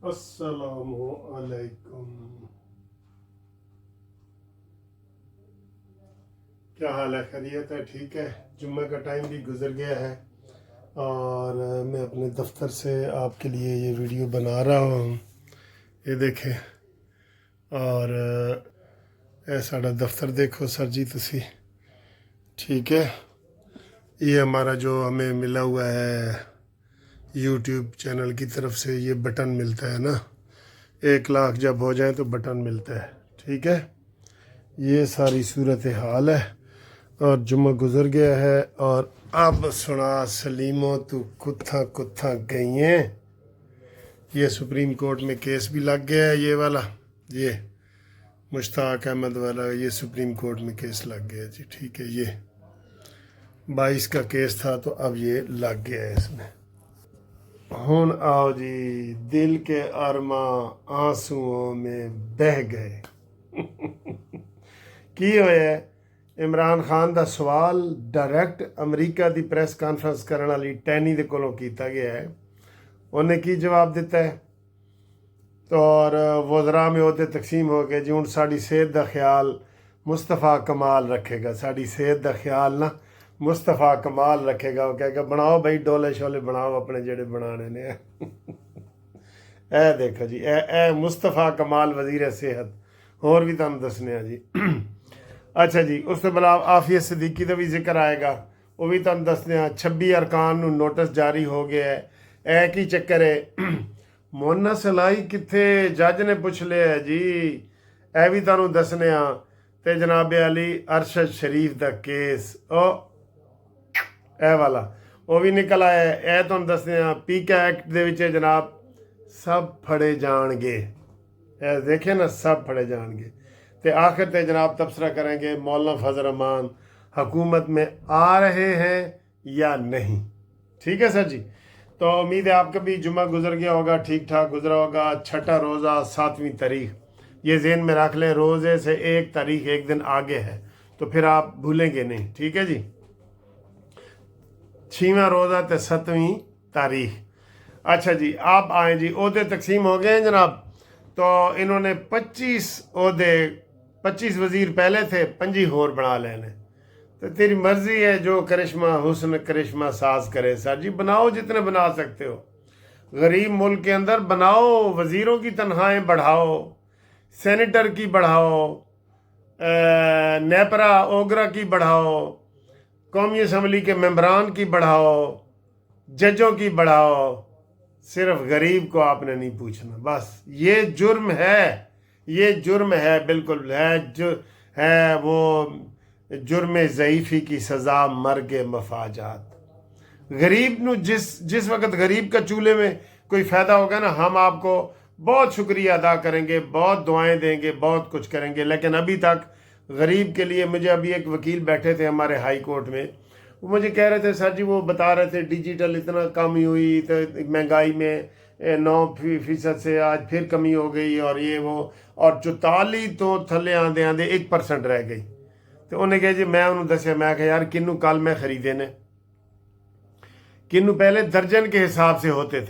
अस्सलाम वालेकुम। क्या हाल है? खैरियत है? ठीक है। जुम्मे का टाइम भी गुजर गया है और मैं अपने दफ्तर से आपके लिए ये वीडियो बना रहा हूँ। ये देखें और साड़ा दफ्तर देखो सर जी तुसी। ठीक है, ये हमारा जो हमें मिला हुआ है यूट्यूब चैनल की तरफ से ये बटन मिलता है ना, 1 लाख जब हो जाए तो बटन मिलता है। ठीक है, ये सारी सूरत हाल है और जुम्मा गुजर गया है। और अब सुना सलीमो तू कुत्था कुत्था गई हैं। ये सुप्रीम कोर्ट में केस भी लग गया है, ये वाला, ये मुश्ताक अहमद वाला, ये सुप्रीम कोर्ट में केस लग गया जी। ठीक है, ये 22 का केस था तो अब ये लग गया है इसमें। हुन आओ जी, दिल के अरमा आंसुओं में बह गए। की होया इमरान खान ਦਾ ਸਵਾਲ ਡਾਇਰੈਕਟ ਅਮਰੀਕਾ ਦੀ ਪ੍ਰੈਸ ਕਾਨਫਰੰਸ ਕਰਨ ਵਾਲੀ ਟੈਨੀ ਦੇ ਕੋਲੋਂ ਕੀਤਾ ਗਿਆ ਹੈ। ਉਹਨੇ ਕੀ ਜਵਾਬ ਦਿੱਤਾ ਹੈ? ਔਰ ਵਜ਼ਰਾ में ਉਹਦੇ ਤਕਸੀਮ ਹੋ ਗਏ ਜੀ। ਹੁਣ ਸਾਡੀ ਸਿਹਤ ਦਾ ਖਿਆਲ ਮੁਸਤਫਾ ਕਮਾਲ ਰੱਖੇਗਾ। ਸਾਡੀ ਸਿਹਤ ਦਾ ਖਿਆਲ ਨਾ ਮੁਸਤਫਾ ਕਮਾਲ ਰੱਖੇਗਾ। ਉਹ ਕਹੇਗਾ ਬਣਾਓ ਬਈ ਡੋਲੇ ਸ਼ੋਲੇ ਬਣਾਓ ਆਪਣੇ ਜਿਹੜੇ ਬਣਾਣੇ ਨੇ। ਇਹ ਦੇਖੋ ਜੀ, ਇਹ ਮੁਸਤਫਾ ਕਮਾਲ ਵਜ਼ੀਰ ਸਿਹਤ। ਹੋਰ ਵੀ ਤੁਹਾਨੂੰ ਦੱਸਨੇ ਆ ਜੀ। ਅੱਛਾ ਜੀ, ਉਸ ਤੋਂ ਬਾਅਦ ਆਫੀਅਤ ਸਦੀਕੀ ਦਾ ਵੀ ਜ਼ਿਕਰ ਆਏਗਾ, ਉਹ ਵੀ ਤੁਹਾਨੂੰ ਦੱਸਦੇ ਹਾਂ। 26 ਅਰਕਾਨ ਨੂੰ ਨੋਟਿਸ ਜਾਰੀ ਹੋ ਗਿਆ ਹੈ। ਇਹ ਕੀ ਚੱਕਰ ਹੈ? ਮੋਨਾ ਸਲਾਈ ਕਿੱਥੇ? ਜੱਜ ਨੇ ਪੁੱਛ ਲਿਆ ਜੀ। ਇਹ ਵੀ ਤੁਹਾਨੂੰ ਦੱਸਨੇ ਆ। ਤੇ ਜਨਾਬ ਅਲੀ ਅਰਸ਼ਦ ਸ਼ਰੀਫ ਦਾ ਕੇਸ, ਉਹ ਇਹ ਵਾਲਾ ਉਹ ਵੀ ਨਿਕਲ ਆਇਆ। ਇਹ ਤੁਹਾਨੂੰ ਦੱਸਦੇ ਆ। ਪੀਕਾ ਐਕਟ ਦੇ ਵਿੱਚ ਜਨਾਬ ਸਭ ਫੜੇ ਜਾਣਗੇ। ਇਹ ਦੇਖੇ ਨਾ, ਸਭ ਫੜੇ ਜਾਣਗੇ। तो आखिर पे जनाब तबसरा करेंगे मौलाना फजल रहमान हुकूमत में आ रहे हैं या नहीं। ठीक है सर जी, तो उम्मीद है आपका भी जुम्मा गुजर गया होगा, ठीक ठाक गुजरा होगा। छठा रोज़ा 7वीं तारीख, ये ज़हन में रख लें। रोज़े से 1 तारीख एक दिन आगे है तो फिर आप भूलेंगे नहीं। ठीक है जी, 6वां रोज़ा तो 7वीं तारीख। अच्छा जी, आप आए जी। ओहदे तकसीम हो गए हैं जनाब। तो इन्होंने 25 वज़ीर पहले थे, 25 होर बना लेने। तो तेरी मर्ज़ी है, जो करिश्मा हुस्न करिश्मा साज करे। सर जी बनाओ, जितने बना सकते हो। गरीब मुल्क के अंदर बनाओ, वज़ीरों की तनख्वाहें बढ़ाओ, सेनेटर की बढ़ाओ, नेपरा ओगरा की बढ़ाओ, कौमी असम्बली के मेंबरान की बढ़ाओ, जजों की बढ़ाओ। सिर्फ गरीब को आपने नहीं पूछना। बस ये जुर्म है, ये जुर्म है, बिल्कुल है। जो है वो जुर्म ज़ईफ़ी की सज़ा मर्ग मफाजात। गरीब नू जिस वक्त गरीब का चूल्हे में कोई फ़ायदा होगा ना, हम आपको बहुत शुक्रिया अदा करेंगे, बहुत दुआएं देंगे, बहुत कुछ करेंगे। लेकिन अभी तक गरीब के लिए, मुझे अभी एक वकील बैठे थे हमारे हाई कोर्ट में, वो मुझे कह रहे थे सर जी, वो बता रहे थे डिजिटल इतना कमी हुई तो महंगाई में 9% से आज फिर कमी हो गई और ये वो, और 44 तो थले आंदे आंदे 1% रह गई। तो उन्हें कहा जी, मैं उन्होंने दसिया, मैं कहा यार किन्नू कल मैं खरीदे ने, किन्नू पहले दर्जन के हिसाब से होते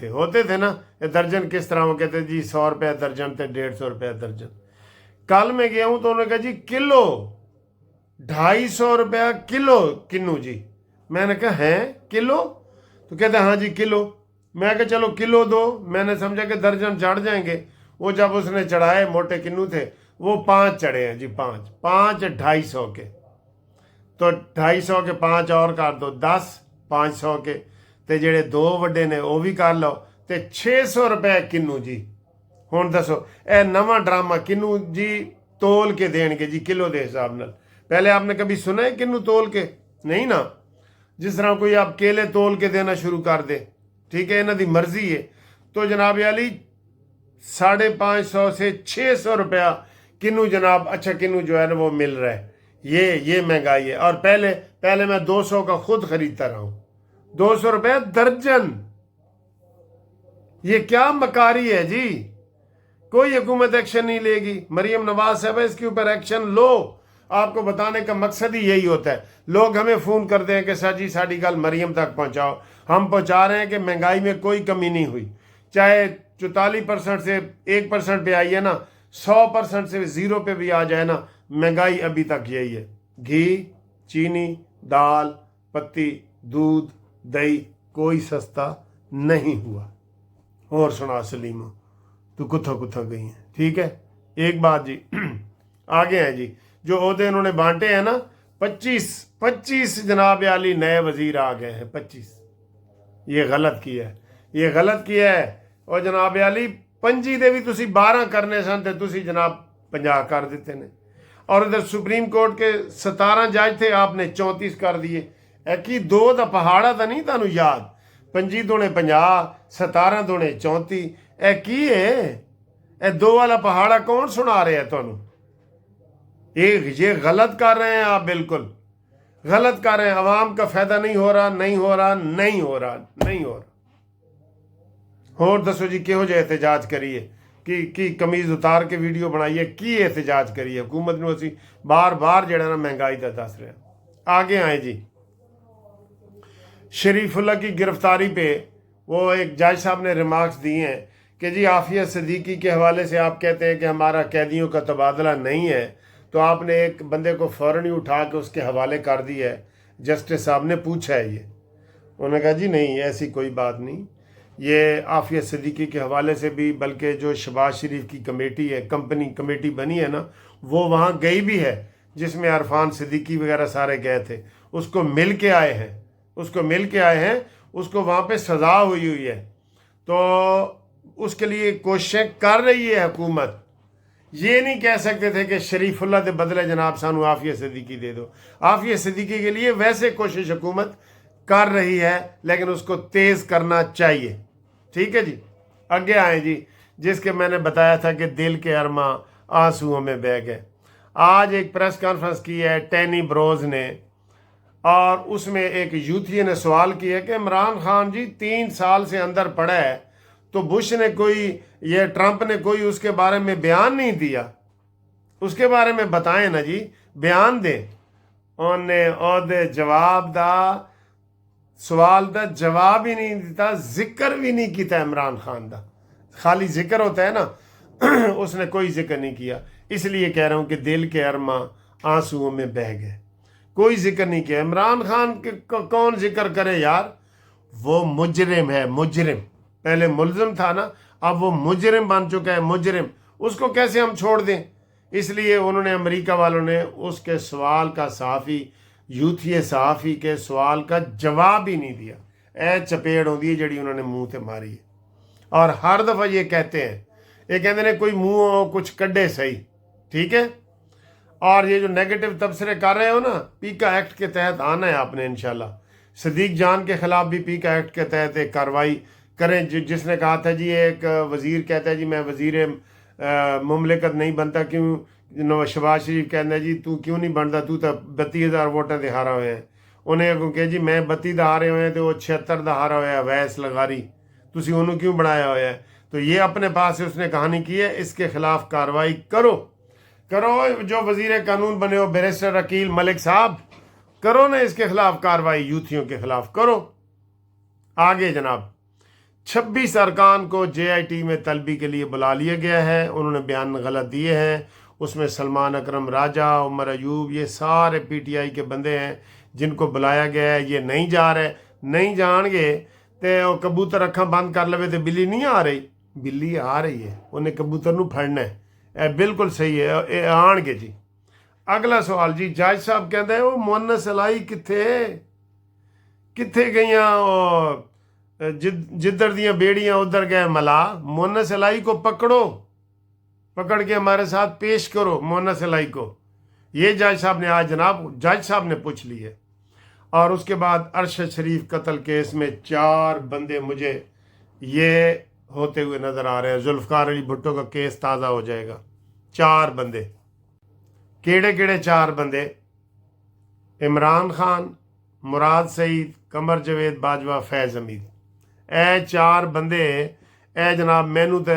थे ना। दर्जन किस तरह? वो कहते जी 100 रुपया दर्जन थे, 150 रुपया दर्जन। कल मैं गया हूँ तो उन्होंने कहा जी किलो 250 रुपया किलो किन्नू जी। मैंने कहा हैं किलो? तो कहते हाँ जी किलो। मैं कहा चलो किलो दो। मैंने समझा कि दर्जन चढ़ जाएंगे। वो जब उसने चढ़ाए, मोटे किन्नू थे वो 5 चढ़े हैं जी। 5 250 के। तो 250 के 5 और कर दो, 10 500 के। तो जेड़े 2 वड्डे ने वो भी कर लो। तो 600 रुपए किन्नू जी। हुण दसो ए नवा ड्रामा किन्नू जी तोल के देंगे जी, किलो के हिसाब नाल। पहले आपने कभी सुना है किन्नू तोल के? नहीं ना। जिस तरह कोई आप केले तोल के देना शुरू कर दे, ठीक है, इन्हों की मर्जी है। तो जनाब अली 550 से 600 रुपया किन्नू जनाब, अच्छा किन्नू जो है ना वो मिल रहा है। ये महंगाई है। और पहले मैं 200 का खुद खरीदता रहा हूँ, 200 रुपया दर्जन। ये क्या मकारी है जी? कोई हुकूमत एक्शन नहीं लेगी। मरियम नवाज साहब इसके ऊपर एक्शन लो। आपको बताने का मकसद ही यही होता है। लोग हमें फ़ोन करते हैं कि सर जी साड़ी गल मरियम तक पहुँचाओ। हम पहुँचा रहे हैं कि महंगाई में कोई कमी नहीं हुई, चाहे 44% से 1% पे आई है ना, 100% से 0 पे भी आ जाए ना, महंगाई अभी तक यही है। घी, चीनी, दाल, पत्ती, दूध, दही कोई सस्ता नहीं हुआ। और सुना सलीमा, तू कुत्था कुत्था गई है। ठीक है, एक बात जी आगे है जी, जो ओहदे इन्होंने बांटे हैं ना, 25 जनाब आली नए वजीर आ गए हैं। 25 ये गलत किया है, ये गलत किया है। और जनाब आली 25 ਦੇ ਵੀ ਤੁਸੀਂ 12 ਕਰਨੇ ਸਨ ਤੇ ਤੁਸੀਂ जनाब 50 कर देते ने। और इधर सुप्रीम कोर्ट के 17 जज थे, आपने 34 कर दिए। कि 2 ਦਾ ਪਹਾੜਾ ਤਾਂ ਨਹੀਂ ਤੁਹਾਨੂੰ याद? 25 दूने 50, 17 दूने 34। ਇਹ ਕੀ है? ਇਹ 2 वाला पहाड़ा कौन सुना रहे हैं ਤੁਹਾਨੂੰ? ये गलत कर रहे हैं आप, बिल्कुल गलत कर रहे हैं। अवाम का फायदा नहीं हो रहा, नहीं हो रहा, नहीं हो रहा, नहीं हो रहा। होर दसो जी, किहो जिहा एहतजाज करिए कि कमीज उतार के वीडियो बनाइए, की एहतजाज करिए हुकूमत नूं असीं बार बार जिहड़ा ना महंगाई दा दस रहे हैं। आगे आए जी, शरीफुल्लाह की गिरफ्तारी पे वो एक जज साहब ने रिमार्क्स दिए हैं कि जी आफिया सिद्दीकी के हवाले से आप कहते हैं कि हमारा कैदियों का तबादला नहीं है, तो आपने एक बंदे को फ़ौरन ही उठा के उसके हवाले कर दिया है। जस्टिस साहब ने पूछा है ये, उन्होंने कहा जी नहीं, ऐसी कोई बात नहीं, ये आफिया सिद्दीकी के हवाले से भी, बल्कि जो शहबाज शरीफ की कमेटी है, कंपनी कमेटी बनी है ना, वो वहाँ गई भी है, जिसमें अरफान सिद्दीकी वगैरह सारे गए थे, उसको मिल के आए हैं, उसको वहाँ पे सज़ा हुई है। तो उसके लिए कोशिशें कर रही है हुकूमत। ये नहीं कह सकते थे कि शरीफुल्लाह के बदले जनाब सानू आफिया सिद्दीकी दे दो। आफिया सिद्दीकी के लिए वैसे कोशिश हुकूमत कर रही है, लेकिन उसको तेज़ करना चाहिए। ठीक है जी, आगे आए जी, जिसके मैंने बताया था कि दिल के अरमा आंसुओं में बह गए। आज एक प्रेस कॉन्फ्रेंस की है टैनी ब्रोज ने, और उसमें एक यूथी ने सवाल किया कि इमरान खान जी 3 साल से अंदर पड़ा है, तो बुश ने कोई, ये ट्रंप ने कोई उसके बारे में बयान नहीं दिया, उसके बारे में बताएं ना जी, बयान दें। उन्हें ओहदे जवाब दा, सवाल दा जवाब ही नहीं दिता, जिक्र भी नहीं किया इमरान खान दा। खाली जिक्र होता है ना, उसने कोई जिक्र नहीं किया। इसलिए कह रहा हूँ कि दिल के अरमा आंसुओं में बह गए, कोई जिक्र नहीं किया। इमरान खान के कौन जिक्र करे यार, वो मुजरिम है, मुजरिम। पहले मुलजिम था ना, अब वो मुजरिम बन चुका है, मुजरिम। उसको कैसे हम छोड़ दें? इसलिए उन्होंने, अमेरिका वालों ने उसके सवाल का, सहाफ़ी यूथी सहाफ़ी के सवाल का जवाब ही नहीं दिया। ए चपेड़ होती है जड़ी उन्होंने मुँह से मारी है। और हर दफ़ा ये कहते हैं, ये कहते हैं कोई मुँह कुछ कड्डे सही। ठीक है, और ये जो नेगेटिव तबसरे कर रहे हो ना, पीका एक्ट के तहत आना है आपने इंशाल्लाह। सदीक जान के ख़िलाफ़ भी पीका एक्ट के तहत एक कार्रवाई करें। जिसने कहा था जी, एक वज़ीर कहता है जी मैं वज़ीर मुमलिकत नहीं बनता, क्यों? शहबाज शरीफ कहना जी तू क्यों नहीं बनता, तू तो 32,000 वोटां दे हारा हुए हैं। उन्हें अगों कहा जी मैं 32 दा हारे हुए हैं, तो वो 76 दा हारा हुआ है अवैस लगारी, तुसी उन्होंने क्यों बनाया हुआ है? तो ये अपने पास से उसने कहानी की है, इसके खिलाफ कार्रवाई करो। जो वज़ीर कानून बने हो बैरिस्टर अकील मलिक साहब, करो ना इसके खिलाफ कार्रवाई, यूथियों के खिलाफ करो। आगे जनाब, 26 अरकान को JIT में तलबी के लिए बुला लिया गया है। उन्होंने बयान गलत दिए हैं। उसमें सलमान अकरम राजा, उमर अयूब, ये सारे PTI के बंदे हैं जिनको बुलाया गया है। ये नहीं जा रहे, नहीं जाएंगे तो कबूतर अखा बंद कर लवे तो बिल्ली नहीं आ रही, बिल्ली आ रही है, उन्हें कबूतर नूं फड़ना है। बिल्कुल सही है, ये आएंगे जी। अगला सवाल जी, जज साहब कहते हैं वो मुअन्नस अलाई कित्थे गईयां, जिधर दियां बेड़ियां उधर गए मला। मुअन्नस अलाई को पकड़ के हमारे साथ पेश करो मुअन्नस अलाई को। ये जज साहब ने आज जनाब जज साहब ने पूछ ली है। और उसके बाद अरशद शरीफ कत्ल केस में 4 बंदे मुझे ये होते हुए नज़र आ रहे हैं। जुल्फ़िकार अली भुट्टो का केस ताज़ा हो जाएगा। 4 बंदे, केड़े 4 बंदे? इमरान खान, मुराद सईद, कमर जवेद बाजवा, फैज़ हमीद। ए 4 बंदे जनाब मैनू तो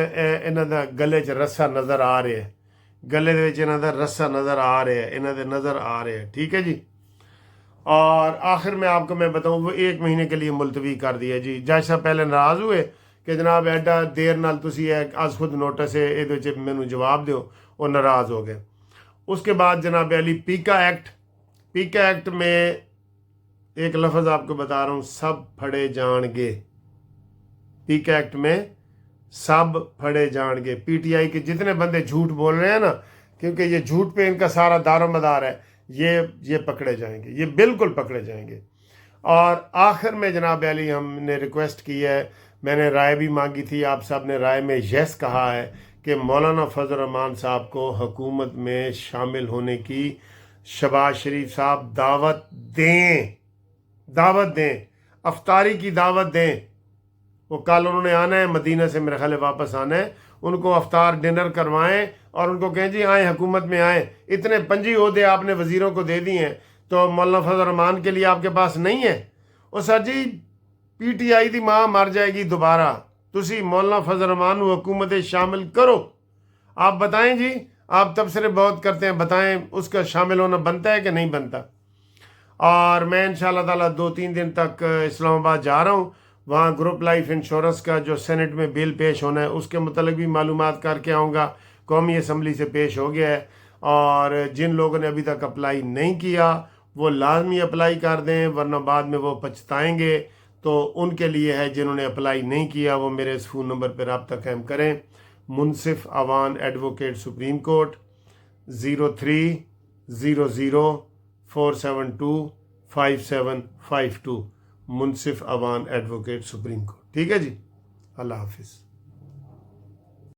इन्हां दा गले च रस्सा नज़र आ रहा है, गले दे विच इन्हां दा रस्सा नज़र आ रहा है, इन्हां दे नज़र आ रहे हैं। ठीक है जी। और आखिर में आपको मैं बताऊं, वो 1 महीने के लिए मुलतवी कर दिया जी। जज साहब पहले नाराज़ हुए کہ جناب ایڈا دیر نال تسی از خود نوٹس ہے یہ وچ مینوں جواب دیو، وہ ناراض ہو گئے۔ اس کے بعد جناب علی پیکا ایکٹ میں ایک لفظ آپ کو بتا رہا ہوں، سب پھڑے جان گے۔ پیکا ایکٹ میں سب پھڑے جان گے، پی ٹی آئی کے جتنے بندے جھوٹ بول رہے ہیں نا، کیونکہ یہ جھوٹ پہ ان کا سارا دار و مدار ہے، یہ پکڑے جائیں گے، یہ بالکل پکڑے جائیں گے۔ اور آخر میں جناب علی ہم نے ریکویسٹ کی ہے، میں نے رائے بھی مانگی تھی، آپ سب نے رائے میں یس کہا ہے کہ مولانا فضل الرحمان صاحب کو حکومت میں شامل ہونے کی شہباز شریف صاحب دعوت دیں، افطاری کی دعوت دیں۔ وہ کل انہوں نے آنا ہے مدینہ سے، میرے خیال ہے واپس آنا ہے، ان کو افطار ڈنر کروائیں اور ان کو کہیں جی آئیں حکومت میں آئیں۔ اتنے 5 عہدے آپ نے وزیروں کو دے دیے ہیں، تو مولانا فضل الرحمان کے لیے آپ کے پاس نہیں ہے؟ وہ سر جی پی ٹی آئی دی ماں مر جائے گی دوبارہ، تسی مولانا فضل الرحمان کو حکومت شامل کرو۔ آپ بتائیں جی، آپ تبصرے بہت کرتے ہیں، بتائیں اس کا شامل ہونا بنتا ہے کہ نہیں بنتا؟ اور میں انشاءاللہ تعالیٰ 2-3 دن تک اسلام آباد جا رہا ہوں، وہاں گروپ لائف انشورنس کا جو سینٹ میں بل پیش ہونا ہے اس کے متعلق بھی معلومات کر کے آؤں گا۔ قومی اسمبلی سے پیش ہو گیا ہے، اور جن لوگوں نے ابھی تک اپلائی نہیں کیا وہ لازمی اپلائی کر دیں، ورنہ بعد میں وہ پچھتائیں گے۔ تو ان کے لیے ہے جنہوں نے اپلائی نہیں کیا وہ میرے اس فون نمبر پہ رابطہ قائم کریں، منصف اوان ایڈوکیٹ سپریم کورٹ 0300472572، منصف اوان ایڈوکیٹ سپریم کورٹ۔ ٹھیک ہے جی، اللہ حافظ۔